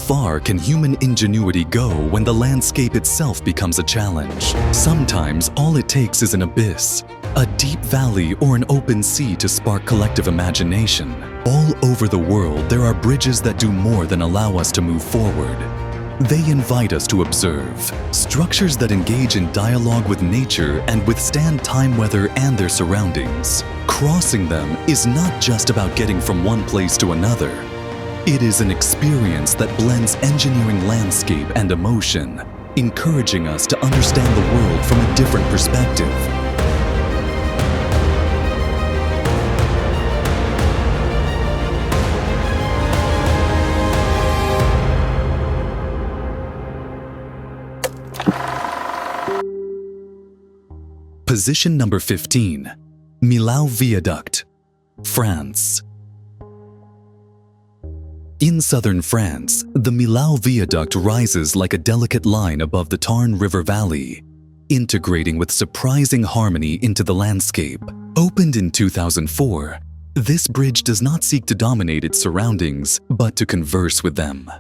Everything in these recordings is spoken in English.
far can human ingenuity go when the landscape itself becomes a challenge? Sometimes all it takes is an abyss, a deep valley or an open sea to spark collective imagination. All over the world, there are bridges that do more than allow us to move forward. They invite us to observe, structures that engage in dialogue with nature and withstand time, weather, and their surroundings. Crossing them is not just about getting from one place to another. It is an experience that blends engineering, landscape, and emotion, encouraging us to understand the world from a different perspective. Position number 15. Millau Viaduct, France. In southern France, the Millau Viaduct rises like a delicate line above the Tarn River Valley, integrating with surprising harmony into the landscape. Opened in 2004, this bridge does not seek to dominate its surroundings, but to converse with them.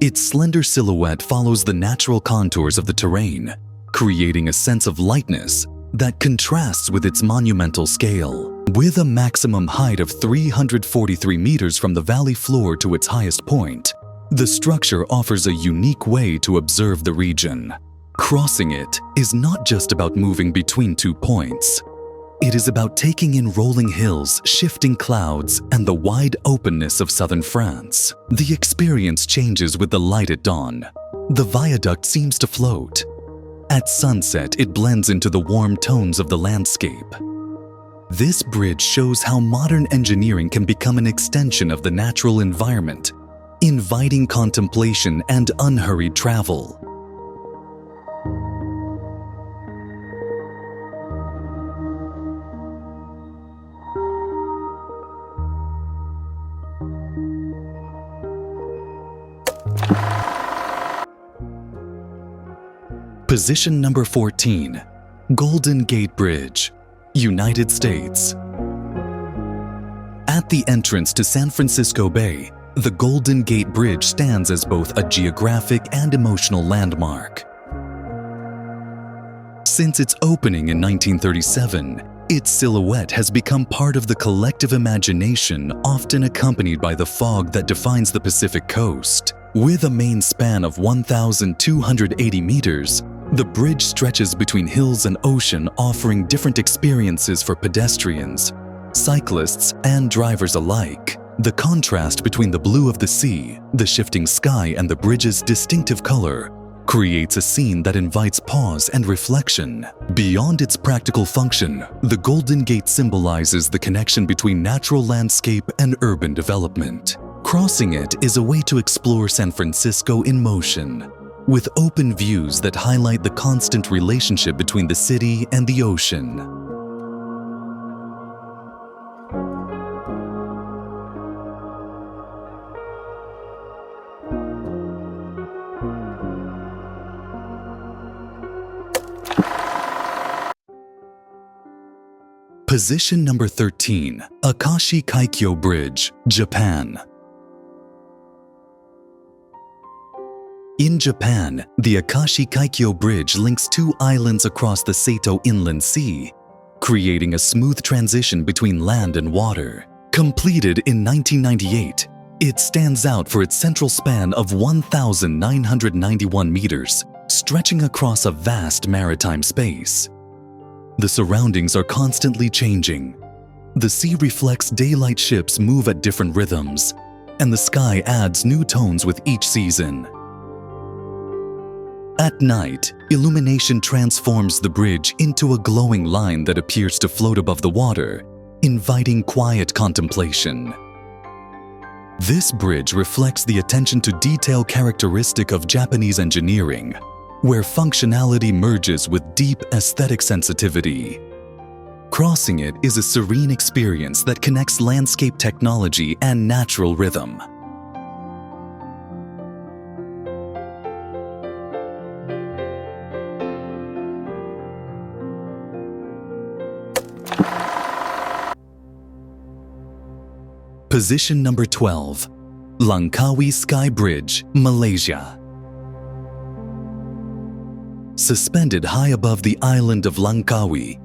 Its slender silhouette follows the natural contours of the terrain, creating a sense of lightness that contrasts with its monumental scale. With a maximum height of 343 meters from the valley floor to its highest point, the structure offers a unique way to observe the region. Crossing it is not just about moving between 2 points. It is about taking in rolling hills, shifting clouds, and the wide openness of southern France. The experience changes with the light at dawn. The viaduct seems to float. At sunset, it blends into the warm tones of the landscape. This bridge shows how modern engineering can become an extension of the natural environment, inviting contemplation and unhurried travel. Position number 14. Golden Gate Bridge, United States. At the entrance to San Francisco Bay, the Golden Gate Bridge stands as both a geographic and emotional landmark. Since its opening in 1937, its silhouette has become part of the collective imagination, often accompanied by the fog that defines the Pacific coast. With a main span of 1,280 meters, the bridge stretches between hills and ocean, offering different experiences for pedestrians, cyclists, and drivers alike. The contrast between the blue of the sea, the shifting sky, and the bridge's distinctive color creates a scene that invites pause and reflection. Beyond its practical function, the Golden Gate symbolizes the connection between natural landscape and urban development. Crossing it is a way to explore San Francisco in motion, with open views that highlight the constant relationship between the city and the ocean. Position number 13. Akashi Kaikyo Bridge, Japan. In Japan, the Akashi Kaikyo Bridge links 2 islands across the Seto Inland Sea, creating a smooth transition between land and water. Completed in 1998, it stands out for its central span of 1,991 meters, stretching across a vast maritime space. The surroundings are constantly changing. The sea reflects daylight, ships move at different rhythms, and the sky adds new tones with each season. At night, illumination transforms the bridge into a glowing line that appears to float above the water, inviting quiet contemplation. This bridge reflects the attention to detail characteristic of Japanese engineering, where functionality merges with deep aesthetic sensitivity. Crossing it is a serene experience that connects landscape technology and natural rhythm. Position number 12. Langkawi Sky Bridge, Malaysia. Suspended high above the island of Langkawi,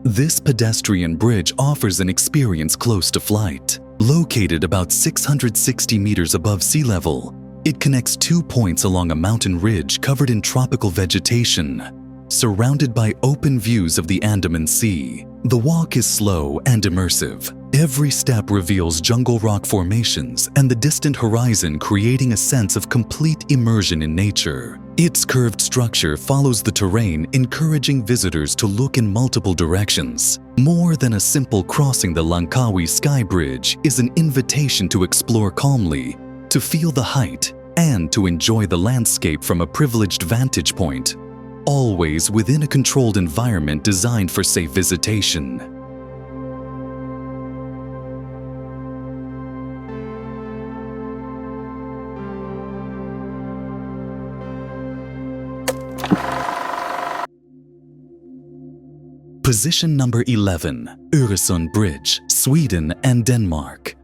this pedestrian bridge offers an experience close to flight. Located about 660 meters above sea level, it connects 2 points along a mountain ridge covered in tropical vegetation, surrounded by open views of the Andaman Sea. The walk is slow and immersive. Every step reveals jungle rock formations and the distant horizon, creating a sense of complete immersion in nature. Its curved structure follows the terrain, encouraging visitors to look in multiple directions. More than a simple crossing, the Langkawi Sky Bridge is an invitation to explore calmly, to feel the height, and to enjoy the landscape from a privileged vantage point, always within a controlled environment designed for safe visitation. Position number 11, Oresund Bridge, Sweden and Denmark.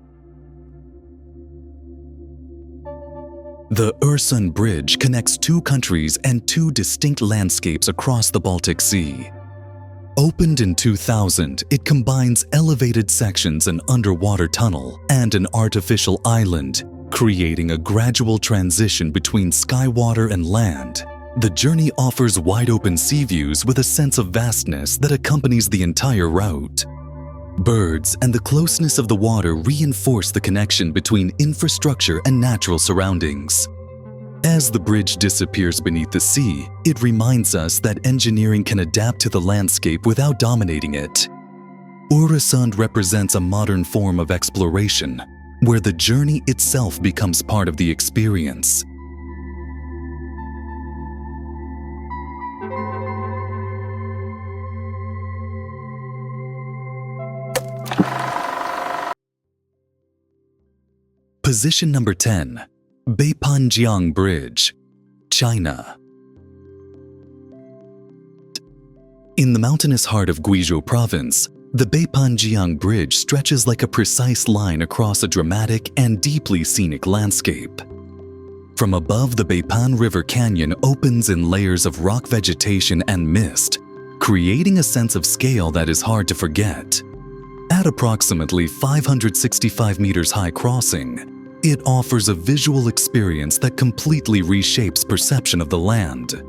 The Oresund Bridge connects 2 countries and 2 distinct landscapes across the Baltic Sea. Opened in 2000, it combines elevated sections, an underwater tunnel, and an artificial island, creating a gradual transition between skywater and land. The journey offers wide-open sea views with a sense of vastness that accompanies the entire route. Birds and the closeness of the water reinforce the connection between infrastructure and natural surroundings. As the bridge disappears beneath the sea, it reminds us that engineering can adapt to the landscape without dominating it. Oresund represents a modern form of exploration, where the journey itself becomes part of the experience. Position number 10, Beipanjiang Bridge, China. In the mountainous heart of Guizhou Province, the Beipanjiang Bridge stretches like a precise line across a dramatic and deeply scenic landscape. From above, the Beipan River Canyon opens in layers of rock vegetation and mist, creating a sense of scale that is hard to forget. At approximately 565 meters high crossing, it offers a visual experience that completely reshapes perception of the land.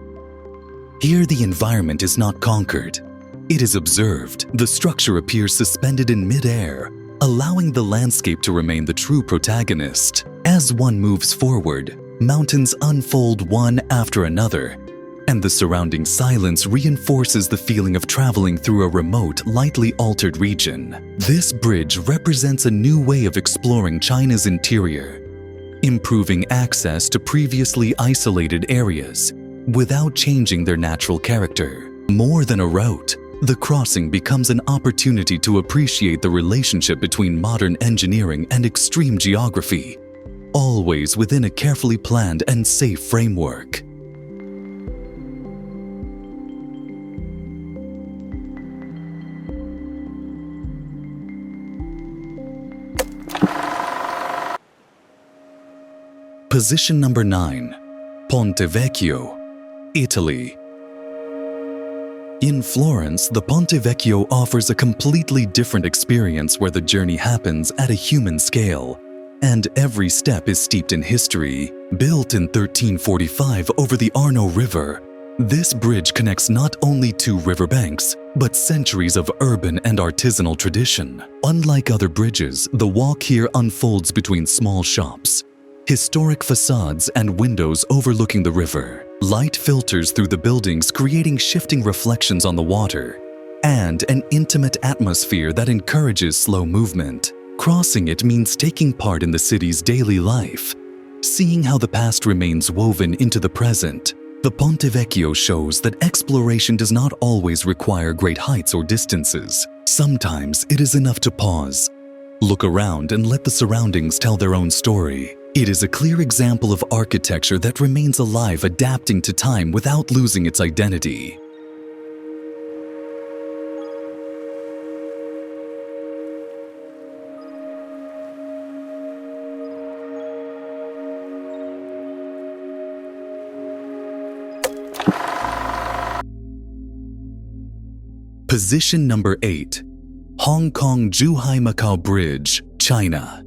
Here, the environment is not conquered. It is observed. The structure appears suspended in mid-air, allowing the landscape to remain the true protagonist. As one moves forward, mountains unfold one after another, and the surrounding silence reinforces the feeling of traveling through a remote, lightly altered region. This bridge represents a new way of exploring China's interior, improving access to previously isolated areas without changing their natural character. More than a route, the crossing becomes an opportunity to appreciate the relationship between modern engineering and extreme geography, always within a carefully planned and safe framework. Position number 9, Ponte Vecchio, Italy. In Florence, the Ponte Vecchio offers a completely different experience where the journey happens at a human scale, and every step is steeped in history. Built in 1345 over the Arno River, this bridge connects not only 2 riverbanks, but centuries of urban and artisanal tradition. Unlike other bridges, the walk here unfolds between small shops, historic facades and windows overlooking the river. Light filters through the buildings, creating shifting reflections on the water, and an intimate atmosphere that encourages slow movement. Crossing it means taking part in the city's daily life, seeing how the past remains woven into the present. The Ponte Vecchio shows that exploration does not always require great heights or distances. Sometimes it is enough to pause, look around, and let the surroundings tell their own story. It is a clear example of architecture that remains alive, adapting to time without losing its identity. Position number 8. Hong Kong-Zhuhai-Macau Bridge, China.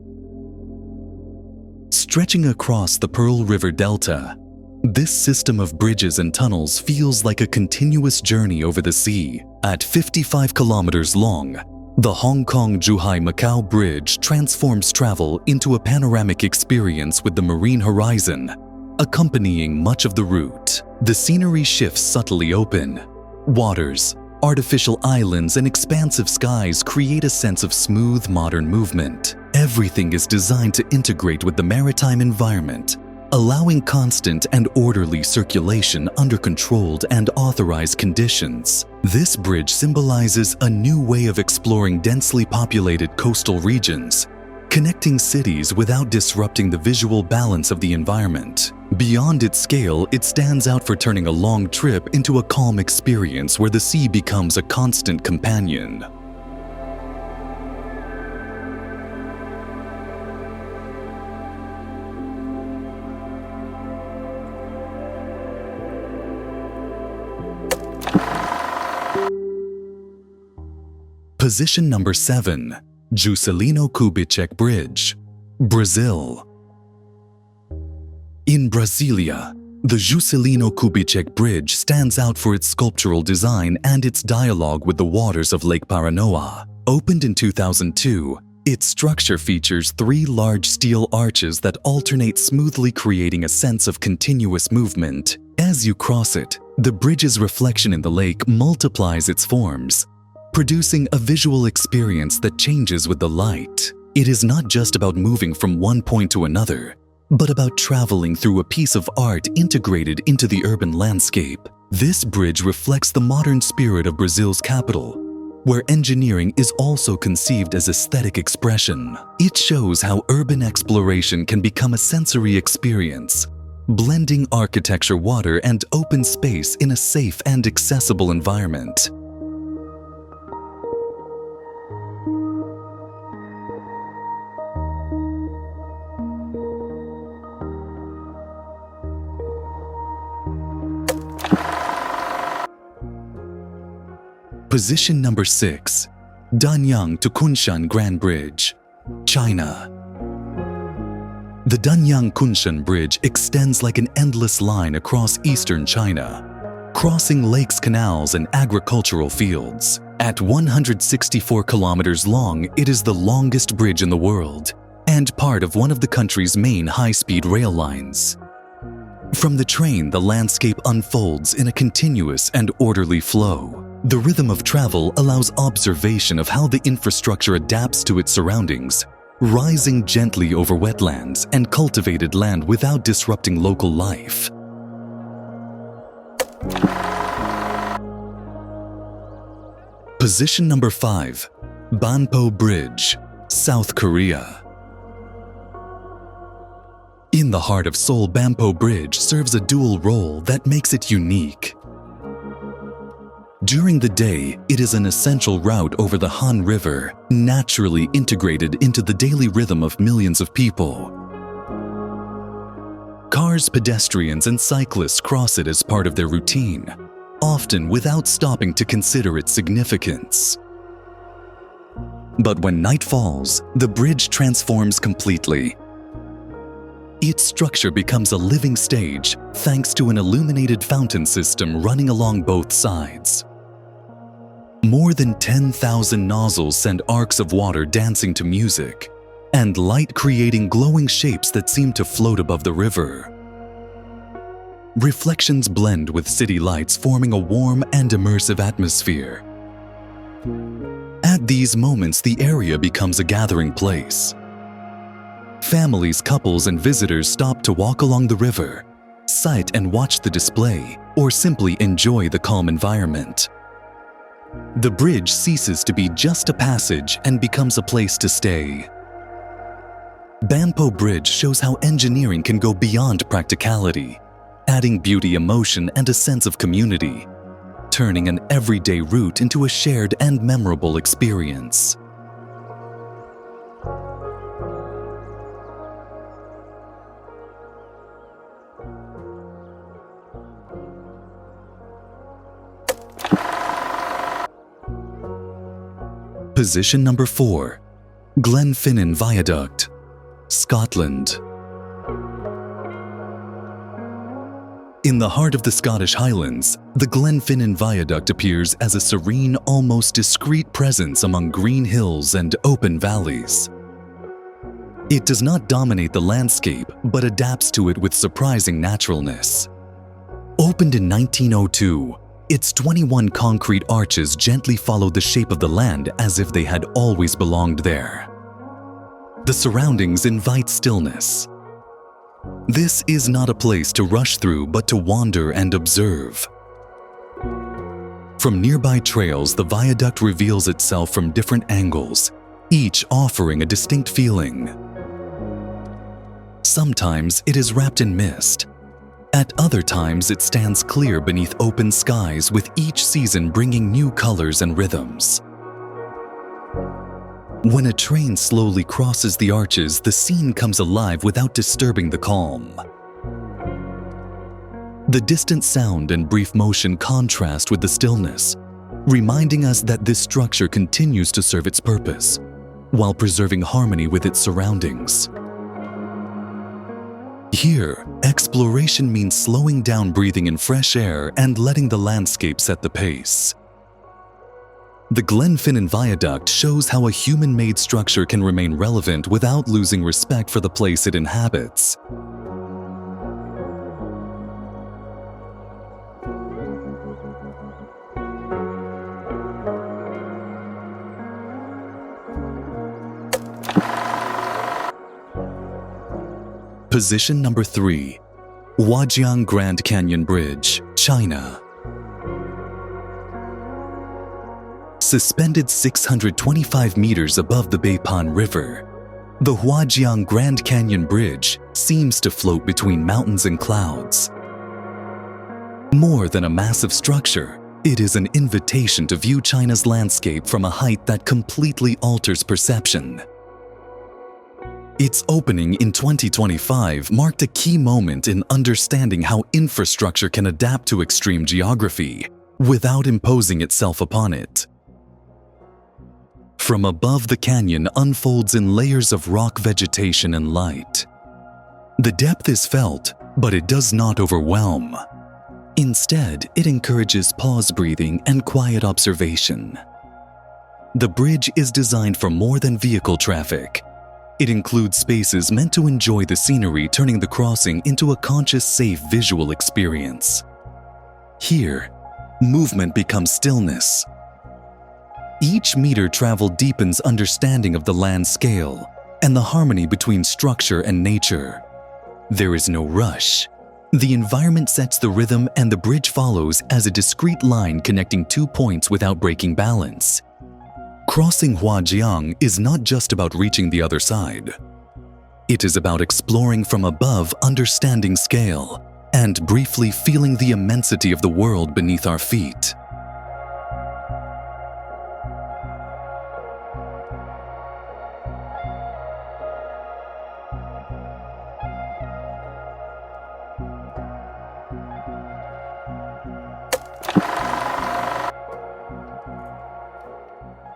Stretching across the Pearl River Delta, this system of bridges and tunnels feels like a continuous journey over the sea. At 55 kilometers long, the Hong Kong-Zhuhai-Macau Bridge transforms travel into a panoramic experience with the marine horizon accompanying much of the route. The scenery shifts subtly open. Waters, artificial islands, and expansive skies create a sense of smooth modern movement. Everything is designed to integrate with the maritime environment, allowing constant and orderly circulation under controlled and authorized conditions. This bridge symbolizes a new way of exploring densely populated coastal regions, connecting cities without disrupting the visual balance of the environment. Beyond its scale, it stands out for turning a long trip into a calm experience where the sea becomes a constant companion. Position number 7. Juscelino Kubitschek Bridge, Brazil. In Brasilia, the Juscelino Kubitschek Bridge stands out for its sculptural design and its dialogue with the waters of Lake Paranoá. Opened in 2002, its structure features 3 large steel arches that alternate smoothly, creating a sense of continuous movement. As you cross it, the bridge's reflection in the lake multiplies its forms, producing a visual experience that changes with the light. It is not just about moving from one point to another, but about traveling through a piece of art integrated into the urban landscape. This bridge reflects the modern spirit of Brazil's capital, where engineering is also conceived as aesthetic expression. It shows how urban exploration can become a sensory experience, blending architecture, water, and open space in a safe and accessible environment. Position number 6. Danyang-Kunshan Bridge, China. The Danyang-Kunshan Bridge extends like an endless line across eastern China, crossing lakes, canals, and agricultural fields. At 164 kilometers long, it is the longest bridge in the world and part of one of the country's main high-speed rail lines. From the train, the landscape unfolds in a continuous and orderly flow. The rhythm of travel allows observation of how the infrastructure adapts to its surroundings, rising gently over wetlands and cultivated land without disrupting local life. Position number 5. Banpo Bridge, South Korea. In the heart of Seoul, Banpo Bridge serves a dual role that makes it unique. During the day, it is an essential route over the Han River, naturally integrated into the daily rhythm of millions of people. Cars, pedestrians, and cyclists cross it as part of their routine, often without stopping to consider its significance. But when night falls, the bridge transforms completely. Its structure becomes a living stage thanks to an illuminated fountain system running along both sides. More than 10,000 nozzles send arcs of water dancing to music, and light creating glowing shapes that seem to float above the river. Reflections blend with city lights, forming a warm and immersive atmosphere. At these moments, the area becomes a gathering place. Families, couples, and visitors stop to walk along the river, sight and watch the display, or simply enjoy the calm environment. The bridge ceases to be just a passage and becomes a place to stay. Banpo Bridge shows how engineering can go beyond practicality, adding beauty, emotion, and a sense of community, turning an everyday route into a shared and memorable experience. Position number 4. Glenfinnan Viaduct, Scotland. In the heart of the Scottish Highlands, the Glenfinnan Viaduct appears as a serene, almost discreet presence among green hills and open valleys. It does not dominate the landscape, but adapts to it with surprising naturalness. Opened in 1902, its 21 concrete arches gently followed the shape of the land as if they had always belonged there. The surroundings invite stillness. This is not a place to rush through, but to wander and observe. From nearby trails, the viaduct reveals itself from different angles, each offering a distinct feeling. Sometimes it is wrapped in mist. At other times, it stands clear beneath open skies, with each season bringing new colors and rhythms. When a train slowly crosses the arches, the scene comes alive without disturbing the calm. The distant sound and brief motion contrast with the stillness, reminding us that this structure continues to serve its purpose, while preserving harmony with its surroundings. Here, exploration means slowing down, breathing in fresh air, and letting the landscape set the pace. The Glenfinnan Viaduct shows how a human-made structure can remain relevant without losing respect for the place it inhabits. Position number 3. Huajiang Grand Canyon Bridge, China. Suspended 625 meters above the Beipanjiang River, the Huajiang Grand Canyon Bridge seems to float between mountains and clouds. More than a massive structure, it is an invitation to view China's landscape from a height that completely alters perception. Its opening in 2025 marked a key moment in understanding how infrastructure can adapt to extreme geography without imposing itself upon it. From above, the canyon unfolds in layers of rock vegetation and light. The depth is felt, but it does not overwhelm. Instead, it encourages pause breathing and quiet observation. The bridge is designed for more than vehicle traffic. It includes spaces meant to enjoy the scenery, turning the crossing into a conscious, safe visual experience. Here, movement becomes stillness. Each meter traveled deepens understanding of the land scale and the harmony between structure and nature. There is no rush. The environment sets the rhythm, and the bridge follows as a discrete line connecting 2 points without breaking balance. Crossing Huajiang is not just about reaching the other side. It is about exploring from above, understanding scale, and briefly feeling the immensity of the world beneath our feet.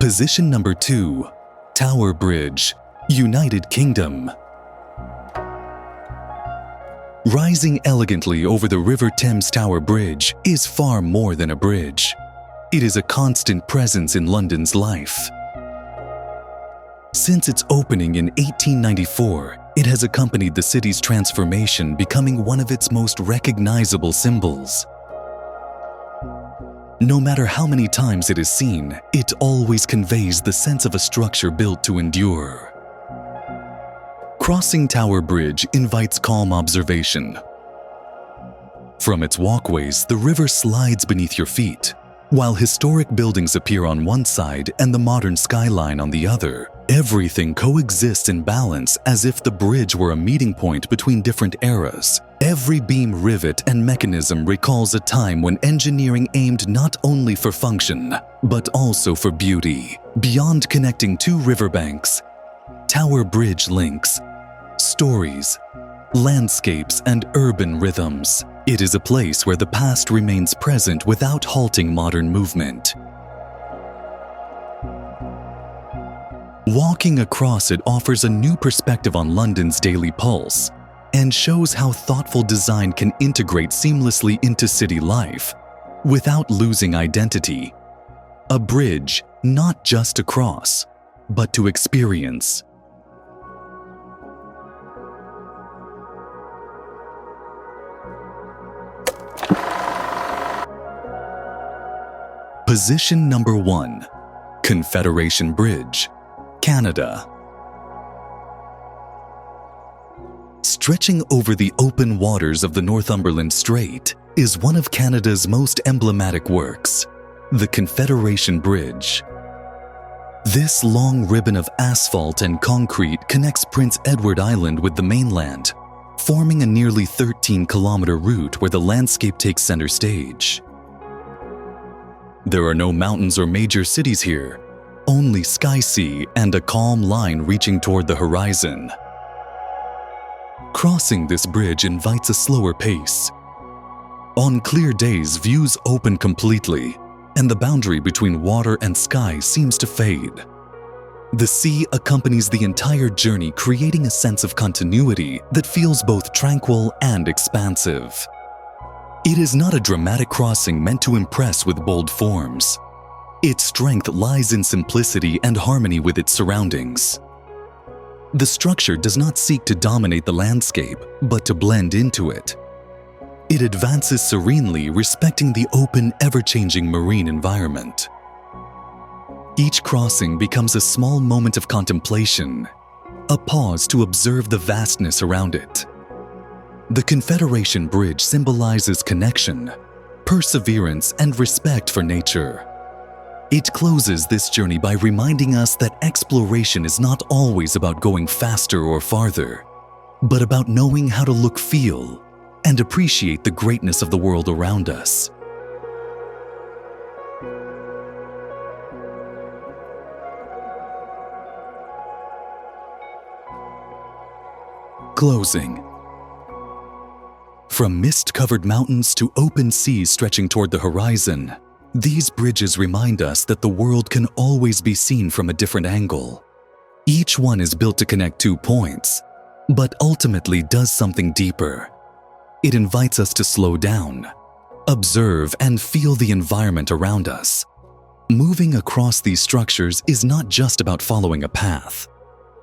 Position number 2. Tower Bridge, United Kingdom. Rising elegantly over the River Thames, Tower Bridge is far more than a bridge. It is a constant presence in London's life. Since its opening in 1894, it has accompanied the city's transformation, becoming one of its most recognizable symbols. No matter how many times it is seen, it always conveys the sense of a structure built to endure. Crossing Tower Bridge invites calm observation. From its walkways, the river slides beneath your feet. While historic buildings appear on one side and the modern skyline on the other, everything coexists in balance as if the bridge were a meeting point between different eras. Every beam, rivet, and mechanism recalls a time when engineering aimed not only for function, but also for beauty. Beyond connecting two riverbanks, Tower Bridge links stories, landscapes, and urban rhythms. It is a place where the past remains present without halting modern movement. Walking across it offers a new perspective on London's daily pulse and shows how thoughtful design can integrate seamlessly into city life without losing identity. A bridge not just to cross, but to experience. Position number 1. Confederation Bridge, Canada. Stretching over the open waters of the Northumberland Strait is one of Canada's most emblematic works, the Confederation Bridge. This long ribbon of asphalt and concrete connects Prince Edward Island with the mainland, forming a nearly 13-kilometer route where the landscape takes center stage. There are no mountains or major cities here, only sky-sea and a calm line reaching toward the horizon. Crossing this bridge invites a slower pace. On clear days, views open completely, and the boundary between water and sky seems to fade. The sea accompanies the entire journey, creating a sense of continuity that feels both tranquil and expansive. It is not a dramatic crossing meant to impress with bold forms. Its strength lies in simplicity and harmony with its surroundings. The structure does not seek to dominate the landscape, but to blend into it. It advances serenely, respecting the open, ever-changing marine environment. Each crossing becomes a small moment of contemplation, a pause to observe the vastness around it. The Confederation Bridge symbolizes connection, perseverance, and respect for nature. It closes this journey by reminding us that exploration is not always about going faster or farther, but about knowing how to look, feel, and appreciate the greatness of the world around us. Closing. From mist-covered mountains to open seas stretching toward the horizon, these bridges remind us that the world can always be seen from a different angle. Each one is built to connect 2 points, but ultimately does something deeper. It invites us to slow down, observe, and feel the environment around us. Moving across these structures is not just about following a path.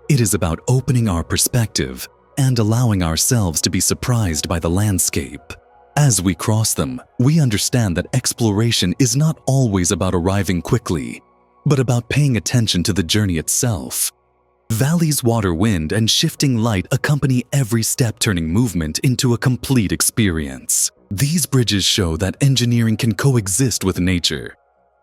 It is about opening our perspective and allowing ourselves to be surprised by the landscape. As we cross them, we understand that exploration is not always about arriving quickly, but about paying attention to the journey itself. Valleys, water, wind, and shifting light accompany every step, turning movement into a complete experience. These bridges show that engineering can coexist with nature,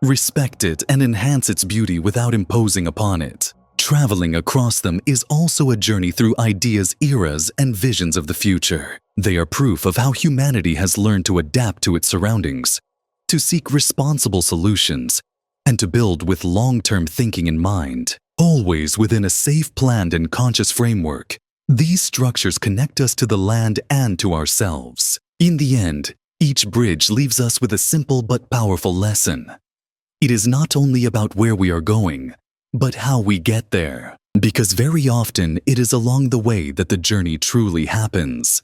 respect it, and enhance its beauty without imposing upon it. Traveling across them is also a journey through ideas, eras, and visions of the future. They are proof of how humanity has learned to adapt to its surroundings, to seek responsible solutions, and to build with long-term thinking in mind. Always within a safe, planned, and conscious framework, these structures connect us to the land and to ourselves. In the end, each bridge leaves us with a simple but powerful lesson. It is not only about where we are going, but how we get there. Because very often it is along the way that the journey truly happens.